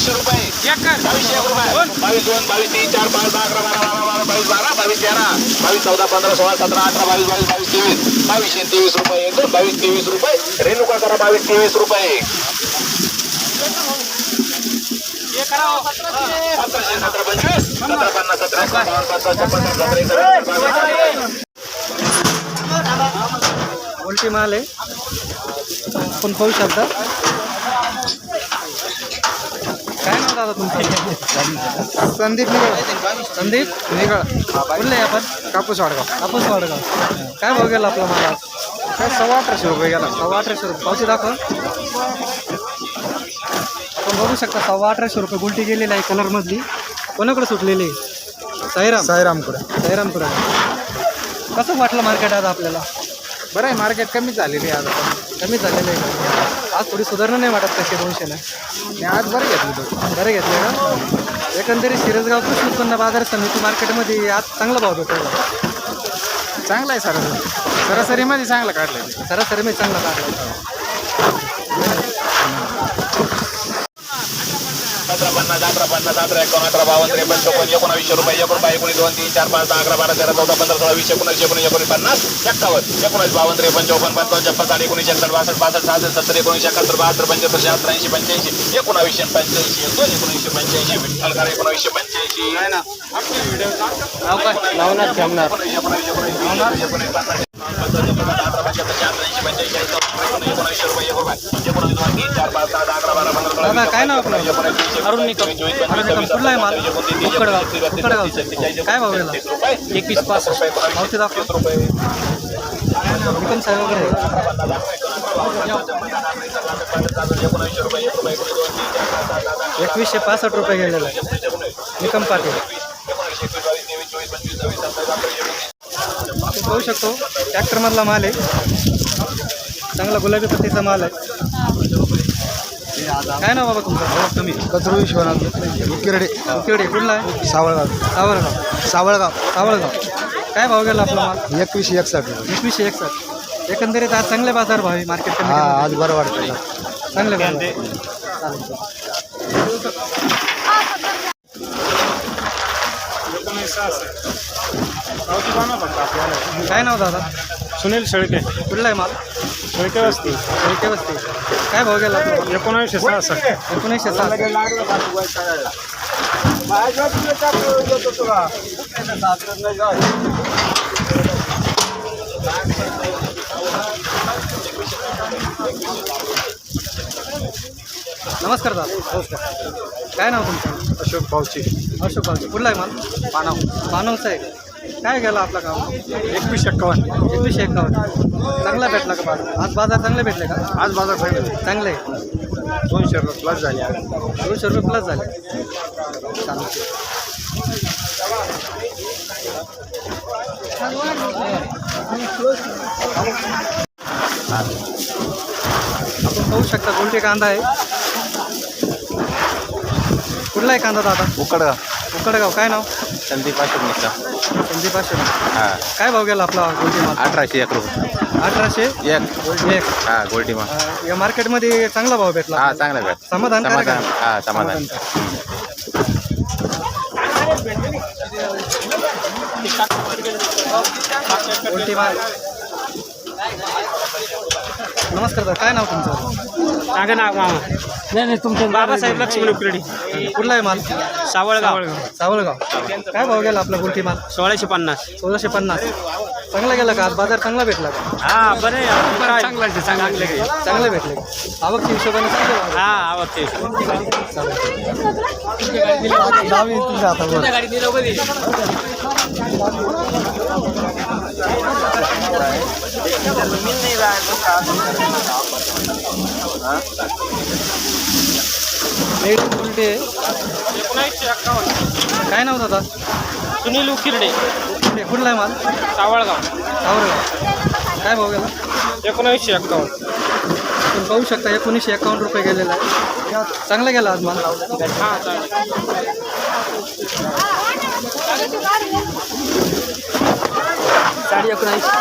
2200 रुपये 2200 रुपये 22 2 22 3 4 5 10 11 12 22 13 22 14 15 16 17 18 22 22 23 22 रुपये 22 23 रुपये रेणुका करा 22 23 रुपये 17 उलटी माल आहे आपण पाहू शकता काय नाव दादा तुमचं संदीप निगळ संदीप निगळ कुठले आहे आपण कापूस वाडगाव काय भाव गेला आपला माल आज? काय 1800 रुपये गेला 1850 रुपये पावती दाखव आपण बघू शकता 1850 रुपये गुलटी गेलेली आहे कलरमधली कोणाकडे सुटलेली आहे? साईरामकडे साईरामपुरा कसं वाटलं मार्केट आज आपल्याला? बरं आहे मार्केट कमी झालेली आहे आता कमी झालेलं आहे का? आज थोडी सुधारणा नाही वाटत कशी 200 मी आज बरं घेतलं तो बरं घेतलं का? एकंदरीत शिरसगाव कृषी उत्पन्न बाजार समिती मार्केटमध्ये आज चांगला भाव भेटतो चांगला आहे सरासरीमध्ये चांगलं काढलं सरासरी मी चांगला काढला 17 50 11 50 17 51 18 52 53 54 19 रुपये 1 रुपये 1 2 3 4 5 10 11 12 13 14 15 16 20 19 19 50 51 52 53 55 55 56 19 61 62 62 63 69 71 72 75 76 80 85 1985 विठ्ठलकर 1985 आहे ना नाव काय? नवनाथ ठेवणार दादा काय नाव आपलं? अरुण निकम कुठला आहे माल? उकडगाव काय भाव गेला? 2165 पावती दाखव निकम साहेब वगैरे 2165 रुपये गेलेला आहे निकम पाटील पाहू शकतो ट्रॅक्टरमधला माल आहे चांगला गुलाबी पत्तीचा माल आहे काय नाव बाबा तुमचं? कचरू विश्वनाथ उकिरडे कुठला आहे? सावळगाव काय भाव गेला आपला माल? 2161 2161 एकंदरीत आज चांगले बाजार भाव आहे मार्केट हा आज बरं वाटतं चांगले भाव काय नाव दादा? सुनील शेळके कुठला आहे माल? शेळके वस्ती काय भाव गेला आपला? 1966 नमस्कार दादा काय नाव तुमचं? अशोक भाऊची कुठला आहे माल? पानवचा आहे काय गेला आपला काम? 2151 चांगला भेटला का बाजार? आज बाजार चांगले भेटले का? आज बाजार चांगले 200 रुपये प्लस झाले 200 रुपये प्लस झाले चालते आपण पाहू शकता कोणते कांदा आहे कुठला आहे कांदा दादा? उकडगाव काय नाव? संदीप अशोक मिश्रा हां काय भाव गेला आपला गोल्टी माल? 1801 रुपये 1801 हां गोल्डी माल या मार्केटमध्ये चांगला भाव भेटला हां चांगला भेट समाधानकारक आहे? हां समाधान गोल्टी माल नमस्कार दादा काय नाव तुमचं? सांगा ना मामा. नाही तुमचं बाबासाहेब लक्ष्मण उकरडी कुठला आहे माल? सावळगाव काय भाव गेला आपला गोल्टी माल? 1650 1650 चांगला गेला का आज बाजार चांगला भेटला का? हा बरं चांगले भेटले आवकच्या हिशोबाने चांगले भाव हा आवडते उलटे काय नाव दादा? सुनील उकिरडे कुठला आहे माल? सावळगाव काय भाव गेला? 1951 तुम्ही पाहू शकता 1951 रुपये गेलेला आहे चांगला गेला आज माल हा चालेल 19